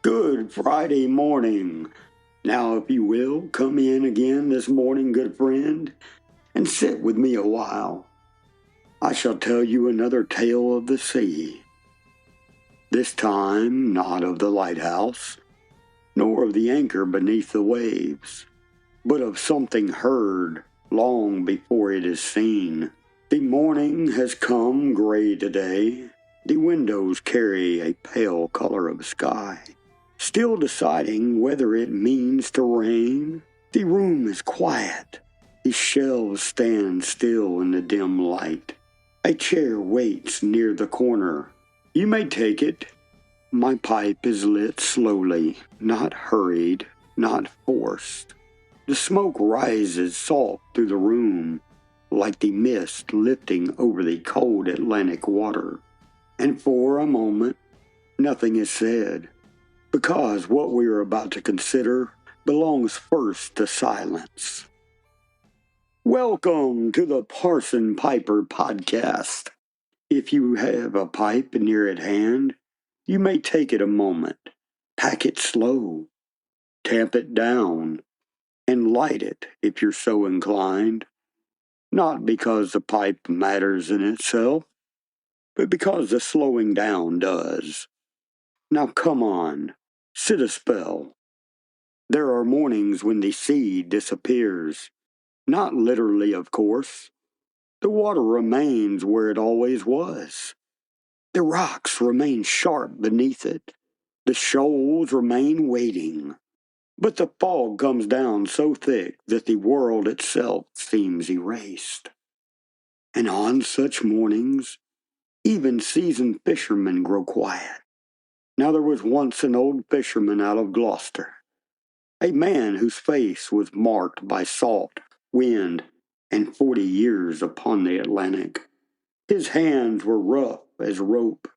Good Friday morning. Now, if you will, come in again this morning, good friend, and sit with me a while. I shall tell you another tale of the sea. This time, not of the lighthouse, nor of the anchor beneath the waves, but of something heard long before it is seen. The morning has come gray today. The windows carry a pale color of sky. Still deciding whether it means to rain, the room is quiet. The shelves stand still in the dim light. A chair waits near the corner. You may take it. My pipe is lit slowly, not hurried, not forced. The smoke rises soft through the room, like the mist lifting over the cold Atlantic water. And for a moment, nothing is said, because what we are about to consider belongs first to silence. Welcome to the Parson Piper podcast. If you have a pipe near at hand, you may take it a moment, pack it slow, tamp it down, and light it if you're so inclined. Not because the pipe matters in itself, but because the slowing down does. Now come on, sit a spell. There are mornings when the sea disappears. Not literally, of course. The water remains where it always was. The rocks remain sharp beneath it. The shoals remain waiting. But the fog comes down so thick that the world itself seems erased. And on such mornings, even seasoned fishermen grow quiet. Now there was once an old fisherman out of Gloucester, a man whose face was marked by salt, wind, and 40 years upon the Atlantic. His hands were rough as rope,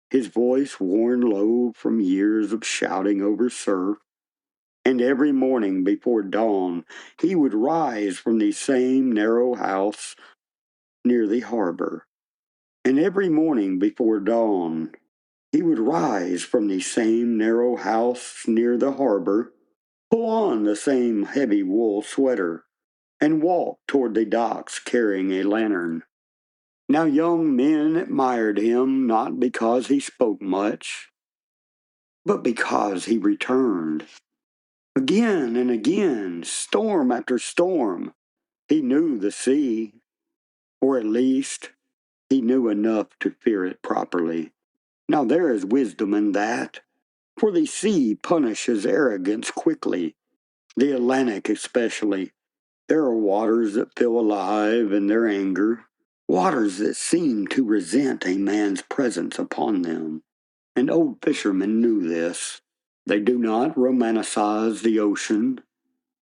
his voice worn low from years of shouting over surf, and every morning before dawn he would rise from the same narrow house near the harbor. And every morning before dawn he would rise from the same narrow house near the harbor, pull on the same heavy wool sweater, and walk toward the docks carrying a lantern. Now young men admired him not because he spoke much, but because he returned. Again and again, storm after storm, he knew the sea, or at least he knew enough to fear it properly. Now there is wisdom in that, for the sea punishes arrogance quickly, the Atlantic especially. There are waters that feel alive in their anger, waters that seem to resent a man's presence upon them. And old fishermen knew this. They do not romanticize the ocean,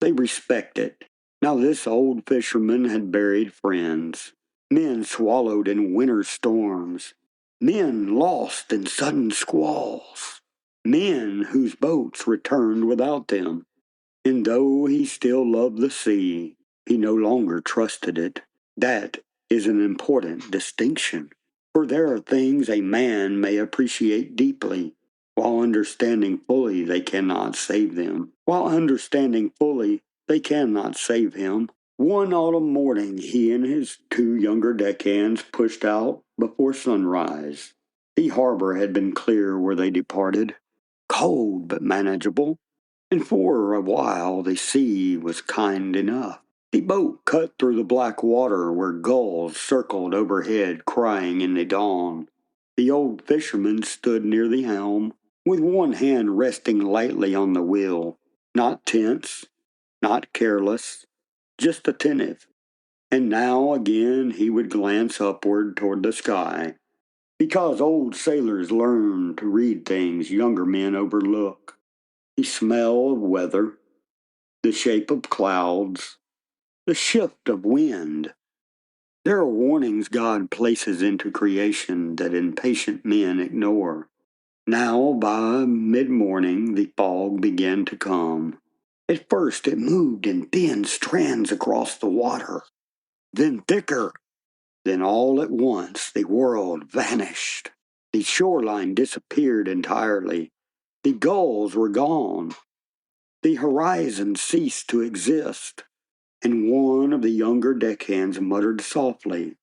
they respect it. Now this old fisherman had buried friends, men swallowed in winter storms, men lost in sudden squalls, men whose boats returned without them. And though he still loved the sea, he no longer trusted it. That is an important distinction, for there are things a man may appreciate deeply, while understanding fully they cannot save them. While understanding fully they cannot save him. One autumn morning he and his two younger deckhands pushed out before sunrise. The harbor had been clear where they departed, cold but manageable, and for a while the sea was kind enough. The boat cut through the black water where gulls circled overhead crying in the dawn. The old fisherman stood near the helm, with one hand resting lightly on the wheel, not tense, not careless, just attentive. And now again he would glance upward toward the sky, because old sailors learn to read things younger men overlook. The smell of weather, the shape of clouds, the shift of wind. There are warnings God places into creation that impatient men ignore. Now, by mid-morning, the fog began to come. At first it moved in thin strands across the water, then thicker. Then all at once the world vanished. The shoreline disappeared entirely. The gulls were gone. The horizon ceased to exist, and one of the younger deckhands muttered softly,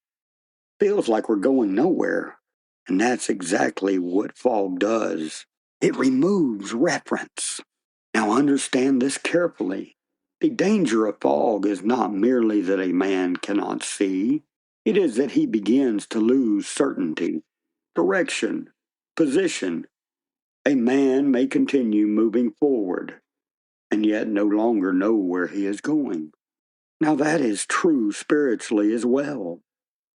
"Feels like we're going nowhere." And that's exactly what fog does. It removes reference. Now understand this carefully. The danger of fog is not merely that a man cannot see, it is that he begins to lose certainty, direction, position. A man may continue moving forward and yet no longer know where he is going. Now that is true spiritually as well.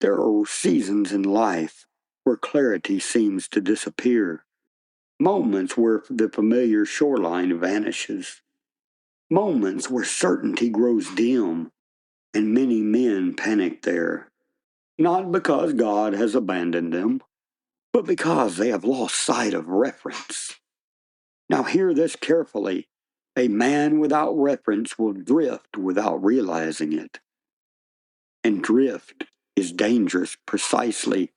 There are seasons in life where clarity seems to disappear, moments where the familiar shoreline vanishes, moments where certainty grows dim, and many men panic there, not because God has abandoned them, but because they have lost sight of reference. Now hear this carefully. A man without reference will drift without realizing it. And drift is dangerous precisely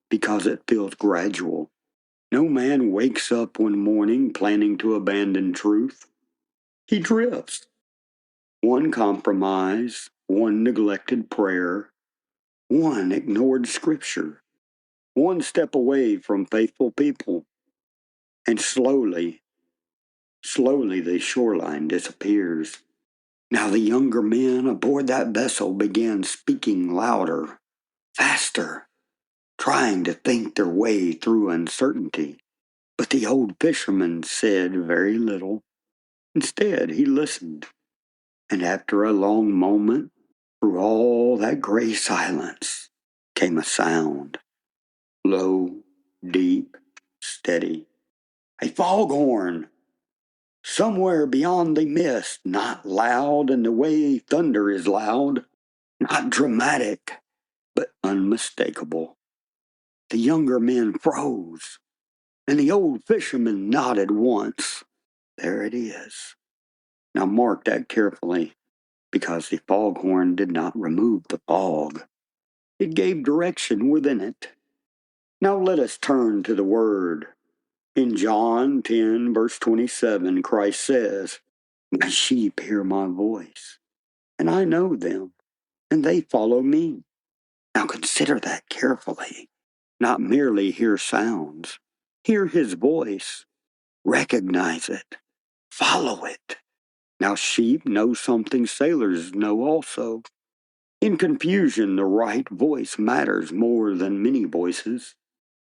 because it feels gradual. No man wakes up one morning planning to abandon truth. He drifts. One compromise, one neglected prayer, one ignored scripture, one step away from faithful people, and slowly the shoreline disappears. Now the younger men aboard that vessel began speaking louder, faster, trying to think their way through uncertainty. But the old fisherman said very little. Instead, he listened, and after a long moment, through all that gray silence, came a sound, low, deep, steady. A foghorn! Somewhere beyond the mist, not loud in the way thunder is loud, not dramatic, but unmistakable. The younger men froze, and the old fisherman nodded once. There it is. Now mark that carefully, because the foghorn did not remove the fog. It gave direction within it. Now let us turn to the Word. In John 10, verse 27, Christ says, "My sheep hear my voice, and I know them, and they follow me." Now consider that carefully. Not merely hear sounds, hear his voice, recognize it, follow it. Now sheep know something sailors know also. In confusion, the right voice matters more than many voices.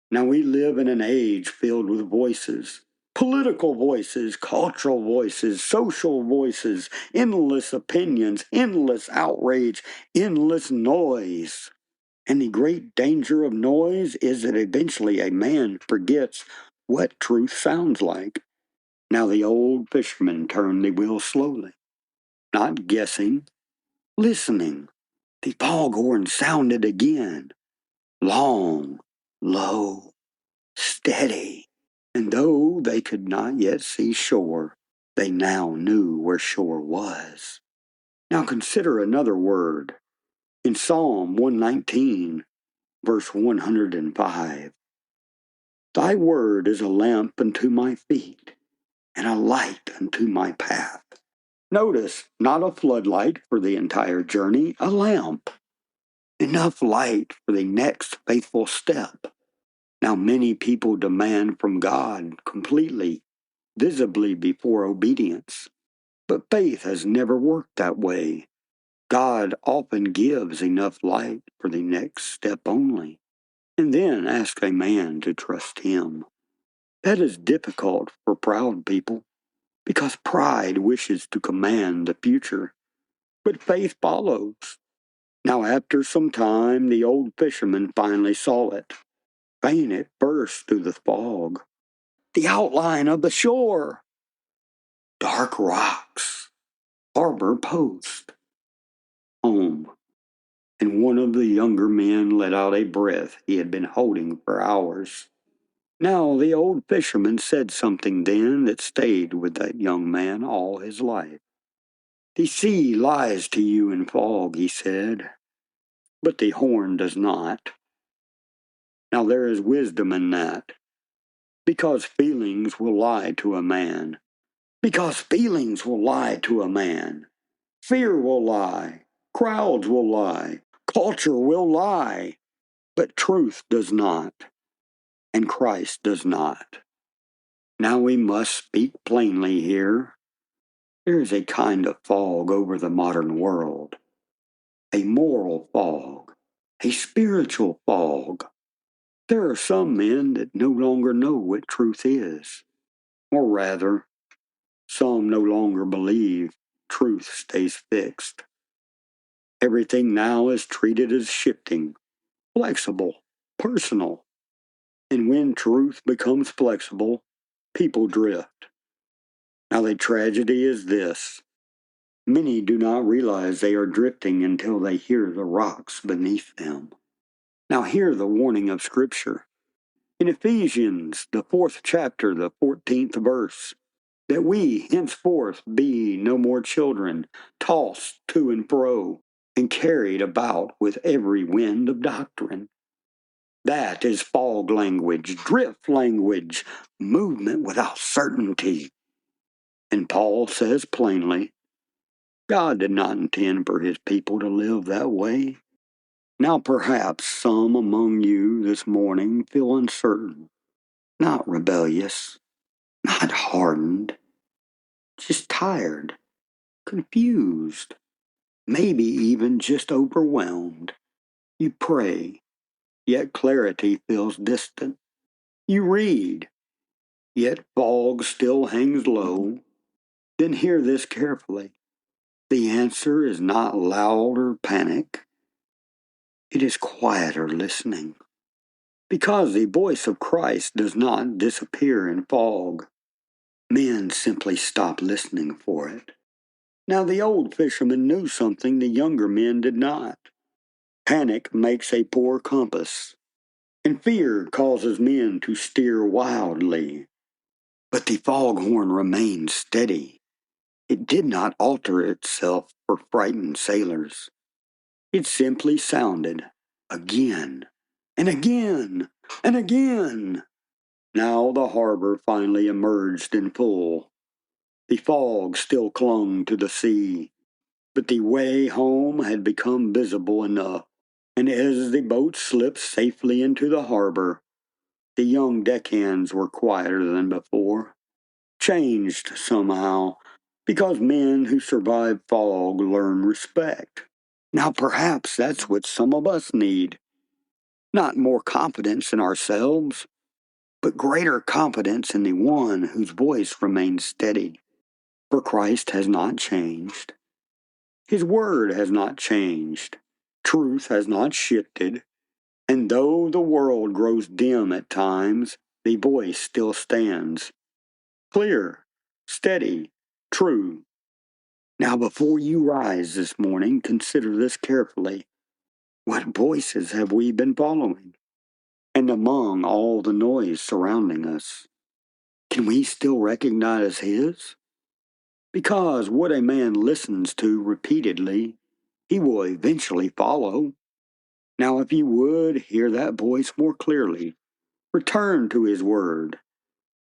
Now we live in an age filled with voices. Political voices, cultural voices, social voices, endless opinions, endless outrage, endless noise. And the great danger of noise is that eventually a man forgets what truth sounds like. Now the old fisherman turned the wheel slowly, not guessing, listening. The foghorn sounded again, long, low, steady. And though they could not yet see shore, they now knew where shore was. Now consider another word. In Psalm 119, verse 105, "Thy word is a lamp unto my feet, and a light unto my path." Notice, not a floodlight for the entire journey, a lamp. Enough light for the next faithful step. Now many people demand from God completely, visibly before obedience. But faith has never worked that way. God often gives enough light for the next step only, and then asks a man to trust him. That is difficult for proud people, because pride wishes to command the future, but faith follows. Now after some time, the old fisherman finally saw it. Faint it burst through the fog. The outline of the shore! Dark rocks, harbor post, home. And one of the younger men let out a breath he had been holding for hours. Now the old fisherman said something then that stayed with that young man all his life. "The sea lies to you in fog," he said, "but the horn does not." Now there is wisdom in that. Because feelings will lie to a man. Because feelings will lie to a man. Fear will lie. Crowds will lie. Culture will lie. But truth does not. And Christ does not. Now we must speak plainly here. There is a kind of fog over the modern world. A moral fog. A spiritual fog. There are some men that no longer know what truth is. Or rather, some no longer believe truth stays fixed. Everything now is treated as shifting, flexible, personal. And when truth becomes flexible, people drift. Now the tragedy is this. Many do not realize they are drifting until they hear the rocks beneath them. Now hear the warning of Scripture. In Ephesians, the 4th chapter, the 14th verse, that we henceforth be no more children, tossed to and fro, and carried about with every wind of doctrine. That is fog language, drift language, movement without certainty. And Paul says plainly, God did not intend for his people to live that way. Now perhaps some among you this morning feel uncertain, not rebellious, not hardened, just tired, confused, maybe even just overwhelmed. You pray, yet clarity feels distant. You read, yet fog still hangs low. Then hear this carefully. The answer is not louder panic. It is quieter listening. Because the voice of Christ does not disappear in fog. Men simply stop listening for it. Now the old fishermen knew something the younger men did not. Panic makes a poor compass, and fear causes men to steer wildly. But the foghorn remained steady. It did not alter itself for frightened sailors. It simply sounded again and again and again. Now the harbor finally emerged in full. The fog still clung to the sea, but the way home had become visible enough. And as the boat slipped safely into the harbor, the young deckhands were quieter than before, changed somehow, because men who survive fog learn respect. Now perhaps that's what some of us need. Not more confidence in ourselves, but greater confidence in the one whose voice remains steady. For Christ has not changed. His word has not changed. Truth has not shifted. And though the world grows dim at times, the voice still stands. Clear, steady, true. Now before you rise this morning, consider this carefully. What voices have we been following? And among all the noise surrounding us, can we still recognize his? Because what a man listens to repeatedly, he will eventually follow. Now if you would hear that voice more clearly, return to his word,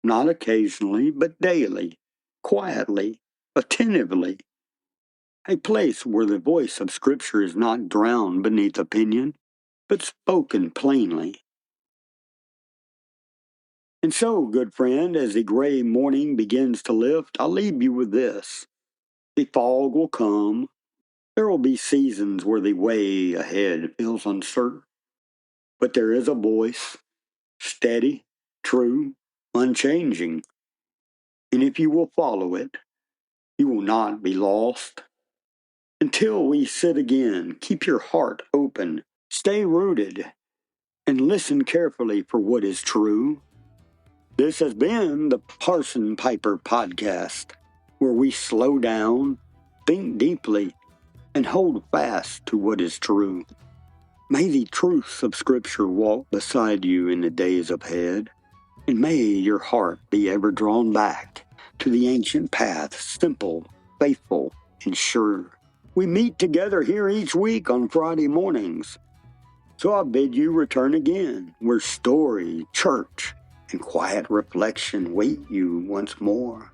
not occasionally, but daily, quietly, attentively. A place where the voice of Scripture is not drowned beneath opinion, but spoken plainly. And so, good friend, as the gray morning begins to lift, I'll leave you with this. The fog will come. There will be seasons where the way ahead feels uncertain. But there is a voice, steady, true, unchanging. And if you will follow it, you will not be lost. Until we sit again, keep your heart open, stay rooted, and listen carefully for what is true. This has been the Parson Piper Podcast, where we slow down, think deeply, and hold fast to what is true. May the truths of Scripture walk beside you in the days ahead, and may your heart be ever drawn back to the ancient path, simple, faithful, and sure. We meet together here each week on Friday mornings. So I bid you return again, where story, church, and quiet reflection wait you once more.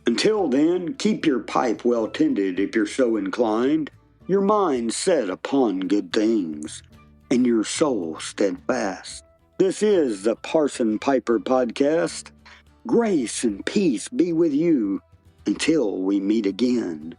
Until then, keep your pipe well tended if you're so inclined, your mind set upon good things, and your soul steadfast. This is the Parson Piper Podcast. Grace and peace be with you until we meet again.